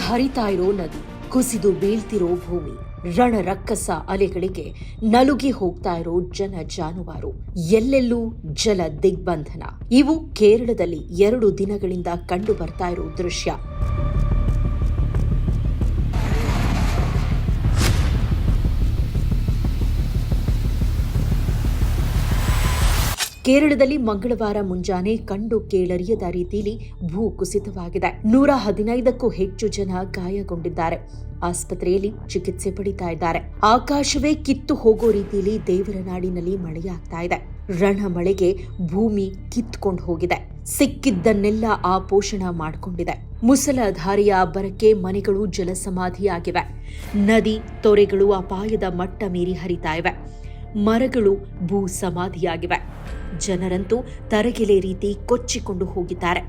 ಹರಿತಾ ಇರೋ ನದಿ, ಕುಸಿದು ಬೀಳ್ತಿರೋ ಭೂಮಿ, ರಣರಕ್ಕಸ ಅಲೆಗಳಿಗೆ ನಲುಗಿ ಹೋಗ್ತಾ ಇರೋ ಜನ ಜಾನುವಾರು, ಎಲ್ಲೆಲ್ಲೂ ಜಲ ದಿಗ್ಬಂಧನ. ಇವು ಕೇರಳದಲ್ಲಿ 2 ದಿನಗಳಿಂದ ಕಂಡು ಬರ್ತಾ ಇರೋ ದೃಶ್ಯ. ಕೇರಳದಲ್ಲಿ ಮಂಗಳವಾರ ಮುಂಜಾನೆ ಕಂಡು ಕೇಳರಿಯದ ರೀತಿಯಲ್ಲಿ ಭೂ ಕುಸಿತವಾಗಿದೆ. 115ಕ್ಕೂ ಹೆಚ್ಚು ಜನ ಗಾಯಗೊಂಡಿದ್ದಾರೆ. ಆಸ್ಪತ್ರೆಯಲ್ಲಿ ಚಿಕಿತ್ಸೆ ಪಡಿತಾ ಇದ್ದಾರೆ. ಆಕಾಶವೇ ಕಿತ್ತು ಹೋಗೋ ರೀತಿಯಲ್ಲಿ ದೇವರ ನಾಡಿನಲ್ಲಿ ಮಳೆಯಾಗ್ತಾ ಇದೆ. ರಣ ಮಳೆಗೆ ಭೂಮಿ ಕಿತ್ಕೊಂಡು ಹೋಗಿದೆ. ಸಿಕ್ಕಿದ್ದನ್ನೆಲ್ಲ ಆಪೋಷಣ ಮಾಡಿಕೊಂಡಿದೆ. ಮುಸಲಧಾರೆಯ ಅಬ್ಬರಕ್ಕೆ ಮನೆಗಳು ಜಲಸಮಾಧಿಯಾಗಿವೆ. ನದಿ ತೊರೆಗಳು ಅಪಾಯದ ಮಟ್ಟ ಮೀರಿ ಹರಿತಾ ಇವೆ. ಮರಗಳು ಭೂ ಸಮಾಧಿಯಾಗಿವೆ. ಜನರಂತೂ ತರಗೆಲೆ ರೀತಿ ಕೊಚ್ಚಿಕೊಂಡು ಹೋಗಿದ್ದಾರೆ.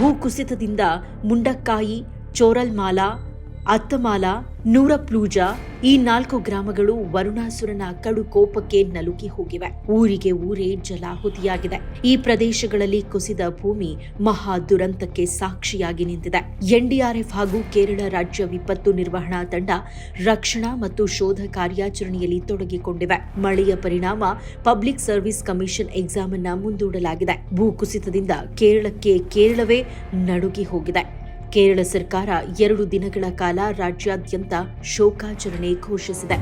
ಭೂಕುಸಿತದಿಂದ ಮುಂಡಕ್ಕಾಯಿ, ಚೋರಲ್ಮಾಲಾ, ಅತ್ತಮಾಲಾ, ನೂರಪ್ಲೂಜಾ ಈ 4 ಗ್ರಾಮಗಳು ವರುಣಾಸುರನ ಕಡು ಕೋಪಕ್ಕೆ ನಲುಗಿ ಹೋಗಿವೆ. ಊರಿಗೆ ಊರೇ ಜಲಾಹುತಿಯಾಗಿದೆ. ಈ ಪ್ರದೇಶಗಳಲ್ಲಿ ಕುಸಿದ ಭೂಮಿ ಮಹಾ ದುರಂತಕ್ಕೆ ಸಾಕ್ಷಿಯಾಗಿ ನಿಂತಿದೆ. ಎನ್ಡಿಆರ್ಎಫ್ ಹಾಗೂ ಕೇರಳ ರಾಜ್ಯ ವಿಪತ್ತು ನಿರ್ವಹಣಾ ತಂಡ ರಕ್ಷಣಾ ಮತ್ತು ಶೋಧ ಕಾರ್ಯಾಚರಣೆಯಲ್ಲಿ ತೊಡಗಿಕೊಂಡಿವೆ. ಮಳೆಯ ಪರಿಣಾಮ ಪಬ್ಲಿಕ್ ಸರ್ವಿಸ್ ಕಮಿಷನ್ ಎಕ್ಸಾಮ್ ಅನ್ನು ಮುಂದೂಡಲಾಗಿದೆ. ಭೂಕುಸಿತದಿಂದ ಕೇರಳವೇ ನಡುಗಿ ಹೋಗಿದೆ. ಕೇರಳ ಸರ್ಕಾರ 2 ದಿನಗಳ ಕಾಲ ರಾಜ್ಯಾದ್ಯಂತ ಶೋಕಾಚರಣೆ ಘೋಷಿಸಿದೆ.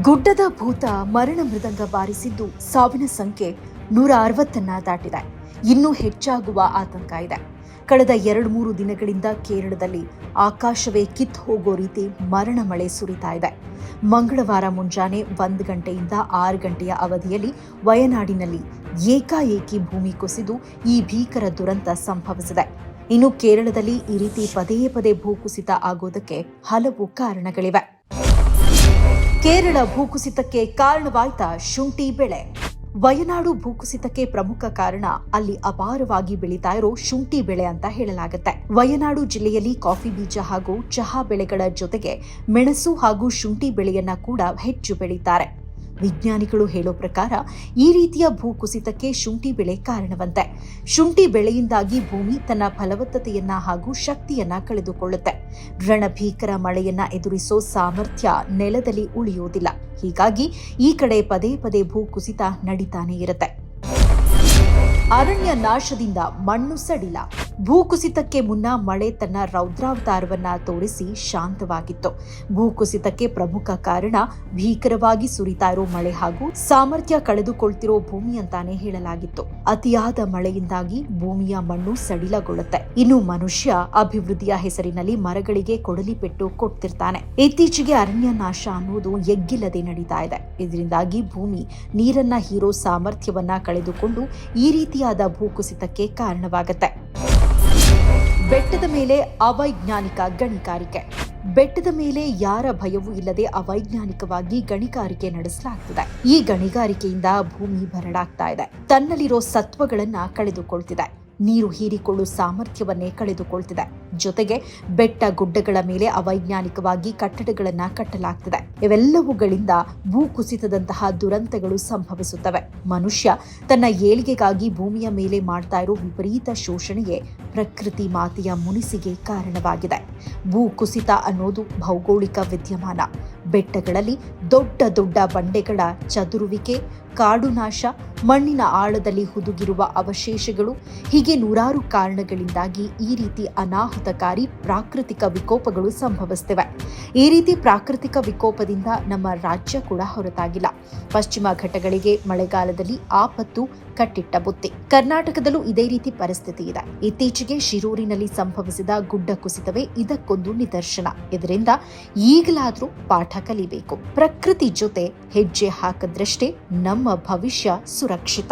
ಗುಡ್ಡದ ಭೂತ ಮರಣ ಮೃದಂಗ ಬಾರಿಸಿದ್ದು ಸಾವಿನ ಸಂಖ್ಯೆ 160 ದಾಟಿದೆ. ಇನ್ನೂ ಹೆಚ್ಚಾಗುವ ಆತಂಕ ಇದೆ. ಕಳೆದ 2-3 ದಿನಗಳಿಂದ ಕೇರಳದಲ್ಲಿ ಆಕಾಶವೇ ಕಿತ್ತು ಹೋಗೋ ರೀತಿ ಮರಣ ಮಳೆ ಸುರಿತಾ ಇದೆ. ಮಂಗಳವಾರ ಮುಂಜಾನೆ 1 ಗಂಟೆಯಿಂದ 6 ಗಂಟೆಯ ಅವಧಿಯಲ್ಲಿ ವಯನಾಡಿನಲ್ಲಿ ಏಕಾಏಕಿ ಭೂಮಿ ಕುಸಿದು ಈ ಭೀಕರ ದುರಂತ ಸಂಭವಿಸಿದೆ. ಇನ್ನು ಕೇರಳದಲ್ಲಿ ಈ ರೀತಿ ಪದೇ ಪದೇ ಭೂಕುಸಿತ ಆಗೋದಕ್ಕೆ ಹಲವು ಕಾರಣಗಳಿವೆ. ಕೇರಳ ಭೂಕುಸಿತಕ್ಕೆ ಕಾರಣವಾಯ್ತಾ ಶುಂಠಿ ಬೆಳೆ? ವಯನಾಡು ಭೂಕುಸಿತಕ್ಕೆ ಪ್ರಮುಖ ಕಾರಣ ಅಲ್ಲಿ ಅಪಾರವಾಗಿ ಬೆಳೀತಾ ಇರೋ ಶುಂಠಿ ಬೆಳೆ ಅಂತ ಹೇಳಲಾಗುತ್ತೆ. ವಯನಾಡು ಜಿಲ್ಲೆಯಲ್ಲಿ ಕಾಫಿ ಬೀಜ ಹಾಗೂ ಚಹಾ ಬೆಳೆಗಳ ಜೊತೆಗೆ ಮೆಣಸು ಹಾಗೂ ಶುಂಠಿ ಬೆಳೆಯನ್ನ ಕೂಡ ಹೆಚ್ಚು ಬೆಳೀತಾರೆ. ವಿಜ್ಞಾನಿಗಳು ಹೇಳೋ ಪ್ರಕಾರ ಈ ರೀತಿಯ ಭೂಕುಸಿತಕ್ಕೆ ಶುಂಠಿ ಬೆಳೆ ಕಾರಣವಂತೆ. ಶುಂಠಿ ಬೆಳೆಯಿಂದಾಗಿ ಭೂಮಿ ತನ್ನ ಫಲವತ್ತತೆಯನ್ನ ಹಾಗೂ ಶಕ್ತಿಯನ್ನ ಕಳೆದುಕೊಳ್ಳುತ್ತೆ. ರಣಭೀಕರ ಮಳೆಯನ್ನ ಎದುರಿಸೋ ಸಾಮರ್ಥ್ಯ ನೆಲದಲ್ಲಿ ಉಳಿಯೋದಿಲ್ಲ. ಹೀಗಾಗಿ ಈ ಕಡೆ ಪದೇ ಪದೇ ಭೂಕುಸಿತ ನಡೀತಾನೆ ಇರುತ್ತೆ. ಅರಣ್ಯ ನಾಶದಿಂದ ಮಣ್ಣು ಸಡಿಲ. ಭೂಕುಸಿತಕ್ಕೆ ಮುನ್ನ ಮಳೆ ತನ್ನ ರೌದ್ರಾವತಾರವನ್ನ ತೋರಿಸಿ ಶಾಂತವಾಗಿತ್ತು. ಭೂಕುಸಿತಕ್ಕೆ ಪ್ರಮುಖ ಕಾರಣ ಭೀಕರವಾಗಿ ಸುರಿತಾ ಇರೋ ಮಳೆ ಹಾಗೂ ಸಾಮರ್ಥ್ಯ ಕಳೆದುಕೊಳ್ತಿರೋ ಭೂಮಿ ಅಂತಾನೆ ಹೇಳಲಾಗಿತ್ತು. ಅತಿಯಾದ ಮಳೆಯಿಂದಾಗಿ ಭೂಮಿಯ ಮಣ್ಣು ಸಡಿಲಗೊಳ್ಳುತ್ತೆ. ಇನ್ನು ಮನುಷ್ಯ ಅಭಿವೃದ್ಧಿಯ ಹೆಸರಿನಲ್ಲಿ ಮರಗಳಿಗೆ ಕೊಡಲಿ ಪೆಟ್ಟು ಕೊಡ್ತಿರ್ತಾನೆ. ಇತ್ತೀಚೆಗೆ ಅರಣ್ಯ ನಾಶ ಅನ್ನೋದು ಎಗ್ಗಿಲ್ಲದೆ ನಡೀತಾ ಇದೆ. ಇದರಿಂದಾಗಿ ಭೂಮಿ ನೀರನ್ನ ಹೀರೋ ಸಾಮರ್ಥ್ಯವನ್ನ ಕಳೆದುಕೊಂಡು ಈ ರೀತಿಯಾದ ಭೂಕುಸಿತಕ್ಕೆ ಕಾರಣವಾಗುತ್ತೆ. ಬೆಟ್ಟದ ಮೇಲೆ ಅವೈಜ್ಞಾನಿಕ ಗಣಿಗಾರಿಕೆ. ಬೆಟ್ಟದ ಮೇಲೆ ಯಾರ ಭಯವೂ ಇಲ್ಲದೆ ಅವೈಜ್ಞಾನಿಕವಾಗಿ ಗಣಿಗಾರಿಕೆ ನಡೆಸಲಾಗ್ತಿದೆ. ಈ ಗಣಿಗಾರಿಕೆಯಿಂದ ಭೂಮಿ ಬರಡಾಗ್ತಾ ಇದೆ. ತನ್ನಲ್ಲಿರೋ ಸತ್ವಗಳನ್ನ ಕಳೆದುಕೊಳ್ತಿದೆ. ನೀರು ಹೀರಿಕೊಳ್ಳುವ ಸಾಮರ್ಥ್ಯವನ್ನೇ ಕಳೆದುಕೊಳ್ತಿದೆ. ಜೊತೆಗೆ ಬೆಟ್ಟ ಗುಡ್ಡಗಳ ಮೇಲೆ ಅವೈಜ್ಞಾನಿಕವಾಗಿ ಕಟ್ಟಡಗಳನ್ನ ಕಟ್ಟಲಾಗ್ತಿದೆ. ಇವೆಲ್ಲವುಗಳಿಂದ ಭೂಕುಸಿತದಂತಹ ದುರಂತಗಳು ಸಂಭವಿಸುತ್ತವೆ. ಮನುಷ್ಯ ತನ್ನ ಏಳಿಗೆಗಾಗಿ ಭೂಮಿಯ ಮೇಲೆ ಮಾಡ್ತಾ ಇರೋ ವಿಪರೀತ ಶೋಷಣೆಯೇ ಪ್ರಕೃತಿ ಮಾತೆಯ ಮುನಿಸಿಗೆ ಕಾರಣವಾಗಿದೆ. ಭೂಕುಸಿತ ಅನ್ನೋದು ಭೌಗೋಳಿಕ ವಿದ್ಯಮಾನ. ಬೆಟ್ಟಗಳಲ್ಲಿ ದೊಡ್ಡ ದೊಡ್ಡ ಬಂಡೆಗಳ ಚದುರುವಿಕೆ, ಕಾಡು ನಾಶ, ಮಣ್ಣಿನ ಆಳದಲ್ಲಿ ಹುದುಗಿರುವ ಅವಶೇಷಗಳು ಹೀಗೆ ನೂರಾರು ಕಾರಣಗಳಿಂದಾಗಿ ಈ ರೀತಿ ಅನಾಹುತ ಆಘಾತಕಾರಿ ಪ್ರಾಕೃತಿಕ ವಿಕೋಪಗಳು ಸಂಭವಿಸುತ್ತಿವೆ. ಈ ರೀತಿ ಪ್ರಾಕೃತಿಕ ವಿಕೋಪದಿಂದ ನಮ್ಮ ರಾಜ್ಯ ಕೂಡ ಹೊರತಾಗಿಲ್ಲ. ಪಶ್ಚಿಮ ಘಟ್ಟಗಳಿಗೆ ಮಳೆಗಾಲದಲ್ಲಿ ಆಪತ್ತು ಕಟ್ಟಿಟ್ಟ ಬುತ್ತಿ. ಕರ್ನಾಟಕದಲ್ಲೂ ಇದೇ ರೀತಿ ಪರಿಸ್ಥಿತಿ ಇದೆ. ಇತ್ತೀಚೆಗೆ ಶಿರೂರಿನಲ್ಲಿ ಸಂಭವಿಸಿದ ಗುಡ್ಡ ಕುಸಿತವೇ ಇದಕ್ಕೊಂದು ನಿದರ್ಶನ. ಇದರಿಂದ ಈಗಲಾದರೂ ಪಾಠ ಕಲಿಬೇಕು. ಪ್ರಕೃತಿ ಜೊತೆ ಹೆಜ್ಜೆ ಹಾಕಿದ್ರಷ್ಟೇ ನಮ್ಮ ಭವಿಷ್ಯ ಸುರಕ್ಷಿತ.